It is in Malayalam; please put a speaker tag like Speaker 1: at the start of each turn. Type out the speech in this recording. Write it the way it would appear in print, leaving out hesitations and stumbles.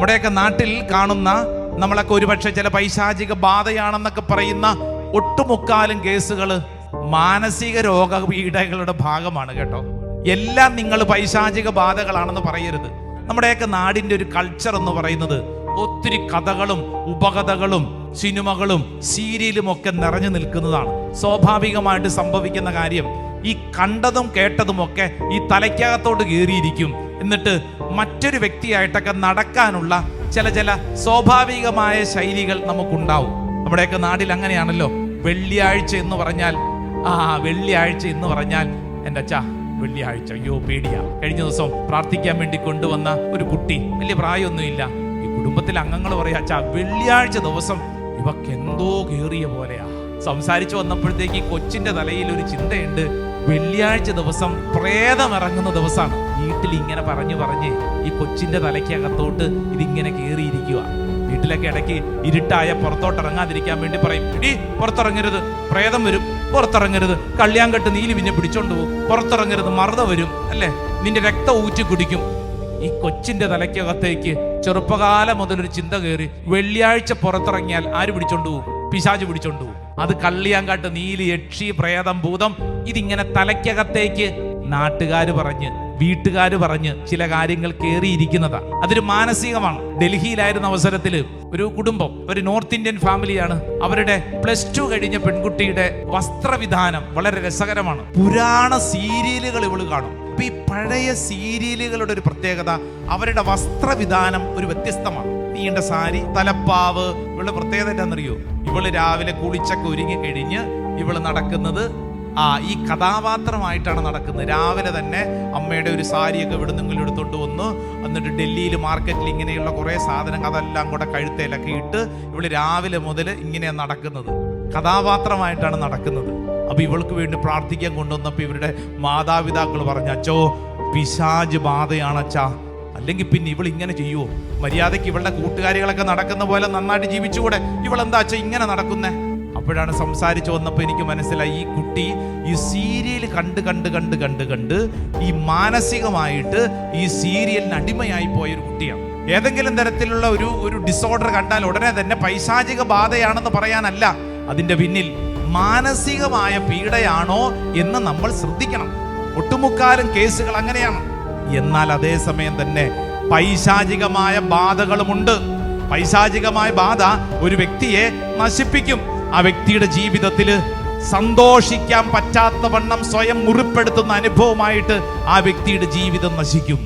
Speaker 1: നമ്മുടെയൊക്കെ നാട്ടിൽ കാണുന്ന നമ്മളൊക്കെ ഒരുപക്ഷെ ചില പൈശാചിക ബാധയാണെന്നൊക്കെ പറയുന്ന ഒട്ടുമുക്കാലും കേസുകൾ മാനസിക രോഗപീഠകളുടെ ഭാഗമാണ് കേട്ടോ. എല്ലാം നിങ്ങൾ പൈശാചിക ബാധകളാണെന്ന് പറയരുത്. നമ്മുടെയൊക്കെ നാടിൻ്റെ ഒരു കൾച്ചർ എന്ന് പറയുന്നത് ഒത്തിരി കഥകളും ഉപകഥകളും സിനിമകളും സീരിയലും ഒക്കെ നിറഞ്ഞു നിൽക്കുന്നതാണ്. സ്വാഭാവികമായിട്ട് സംഭവിക്കുന്ന കാര്യം, ഈ കണ്ടതും കേട്ടതും ഒക്കെ ഈ തലയ്ക്കകത്തോട്ട് കയറിയിരിക്കും. എന്നിട്ട് മറ്റൊരു വ്യക്തിയായിട്ടൊക്കെ നടക്കാനുള്ള ചില സ്വാഭാവികമായ ശൈലികൾ നമുക്കുണ്ടാവും. നമ്മുടെയൊക്കെ നാട്ടിൽ അങ്ങനെയാണല്ലോ. വെള്ളിയാഴ്ച എന്ന് പറഞ്ഞാൽ വെള്ളിയാഴ്ച എന്ന് പറഞ്ഞാൽ എൻ്റെ അച്ഛാ വെള്ളിയാഴ്ച അയ്യോ പേടിയാ. കഴിഞ്ഞ ദിവസം പ്രാർത്ഥിക്കാൻ വേണ്ടി കൊണ്ടുവന്ന ഒരു കുട്ടി, വലിയ പ്രായമൊന്നുമില്ല, ഈ കുടുംബത്തിലെ അംഗങ്ങൾ പറയാ, അച്ഛാ വെള്ളിയാഴ്ച ദിവസം ഇവക്ക് എന്തോ കേറിയ പോലെയാ. സംസാരിച്ചു വന്നപ്പോഴത്തേക്ക് ഈ കൊച്ചിന്റെ തലയിൽ ഒരു ചിന്തയുണ്ട്, വെള്ളിയാഴ്ച ദിവസം പ്രേതം ഇറങ്ങുന്ന ദിവസമാണ്. വീട്ടിൽ ഇങ്ങനെ പറഞ്ഞ് ഈ കൊച്ചിന്റെ തലയ്ക്കകത്തോട്ട് ഇതിങ്ങനെ കേറിയിരിക്കുക. വീട്ടിലൊക്കെ ഇടയ്ക്ക് ഇരുട്ടായ പുറത്തോട്ട് ഇറങ്ങാതിരിക്കാൻ വേണ്ടി പറയും, ഇടി പുറത്തിറങ്ങരുത്, പ്രേതം വരും, പുറത്തിറങ്ങരുത്, കള്ളിയാങ്കെട്ട് നീലി പിന്നെ പിടിച്ചോണ്ട് പോകും, പുറത്തിറങ്ങരുത്, മറുത വരും, അല്ലേ, നിന്റെ രക്തം ഊറ്റി കുടിക്കും. ഈ കൊച്ചിന്റെ തലയ്ക്കകത്തേക്ക് ചെറുപ്പകാലം മുതലൊരു ചിന്ത കയറി, വെള്ളിയാഴ്ച പുറത്തിറങ്ങിയാൽ ആര് പിടിച്ചോണ്ട് പോകും? പിശാച് പിടിച്ചോണ്ട് പോകും. അത് കള്ളിയാങ്കാട്ട് നീലി, യക്ഷി, പ്രേതം, ഭൂതം, ഇതിങ്ങനെ തലയ്ക്കകത്തേക്ക് നാട്ടുകാര് പറഞ്ഞ് വീട്ടുകാര് പറഞ്ഞ് ചില കാര്യങ്ങൾ കയറിയിരിക്കുന്നതാ. അതൊരു മാനസികമാണ്. ഡൽഹിയിലായിരുന്ന അവസരത്തിൽ ഒരു കുടുംബം, ഒരു നോർത്ത് ഇന്ത്യൻ ഫാമിലിയാണ്. അവരുടെ +2 കഴിഞ്ഞ പെൺകുട്ടിയുടെ വസ്ത്രവിധാനം വളരെ രസകരമാണ്. പുരാണ സീരിയലുകൾ ഇവള് കാണും. ഈ പഴയ സീരിയലുകളുടെ ഒരു പ്രത്യേകത, അവരുടെ വസ്ത്രവിധാനം ഒരു വ്യത്യസ്തമാണ്. നീണ്ട സാരി, തലപ്പാവ്. ഇവളുടെ പ്രത്യേകത എന്താണെന്നറിയോ? ഇവള് രാവിലെ കുളിച്ചൊക്കെ ഒരുങ്ങി കഴിഞ്ഞ് ഇവള് നടക്കുന്നത് ഈ കഥാപാത്രമായിട്ടാണ് നടക്കുന്നത്. രാവിലെ തന്നെ അമ്മയുടെ ഒരു സാരിയൊക്കെ ഇവിടുന്നെങ്കിലും എടുത്തോണ്ട് വന്ന്, എന്നിട്ട് ഡൽഹിയിൽ മാർക്കറ്റിൽ ഇങ്ങനെയുള്ള കുറേ സാധനങ്ങൾ അതെല്ലാം കൂടെ കഴുത്തേലൊക്കെ ഇട്ട് ഇവള് രാവിലെ മുതൽ ഇങ്ങനെയാണ് നടക്കുന്നത്, കഥാപാത്രമായിട്ടാണ് നടക്കുന്നത്. അപ്പൊ ഇവൾക്ക് വേണ്ടി പ്രാർത്ഥിക്കാൻ കൊണ്ടുവന്നപ്പോൾ ഇവരുടെ മാതാപിതാക്കൾ പറഞ്ഞു, അച്ചോ പിശാച് ബാധയാണച്ചാ, അല്ലെങ്കിൽ പിന്നെ ഇവൾ ഇങ്ങനെ ചെയ്യുവോ? മര്യാദയ്ക്ക് ഇവളുടെ കൂട്ടുകാരികളൊക്കെ നടക്കുന്ന പോലെ നന്നായിട്ട് ജീവിച്ചുകൂടെ? ഇവളെന്താ അച്ഛാ ഇങ്ങനെ നടക്കുന്നേ? അപ്പോഴാണ് സംസാരിച്ചു വന്നപ്പോൾ എനിക്ക് മനസ്സിലായി, ഈ കുട്ടി ഈ സീരിയൽ കണ്ട് ഈ മാനസികമായിട്ട് ഈ സീരിയലിന് അടിമയായി പോയൊരു കുട്ടിയാണ്. ഏതെങ്കിലും തരത്തിലുള്ള ഒരു ഡിസോർഡർ കണ്ടാൽ ഉടനെ തന്നെ പൈശാചിക ബാധയാണെന്ന് പറയാനല്ല, അതിൻ്റെ പിന്നിൽ മാനസികമായ പീഡയാണോ എന്ന് നമ്മൾ ശ്രദ്ധിക്കണം. ഒട്ടുമുക്കാലും കേസുകൾ അങ്ങനെയാണ്. എന്നാൽ അതേസമയം തന്നെ പൈശാചികമായ ബാധകളുമുണ്ട്. പൈശാചികമായ ബാധ ഒരു വ്യക്തിയെ നശിപ്പിക്കും. ആ വ്യക്തിയുടെ ജീവിതത്തിൽ സന്തോഷിക്കാൻ പറ്റാത്ത വണ്ണം സ്വയം മുറിപ്പെടുത്തുന്ന അനുഭവമായിട്ട് ആ വ്യക്തിയുടെ ജീവിതം നശിക്കും.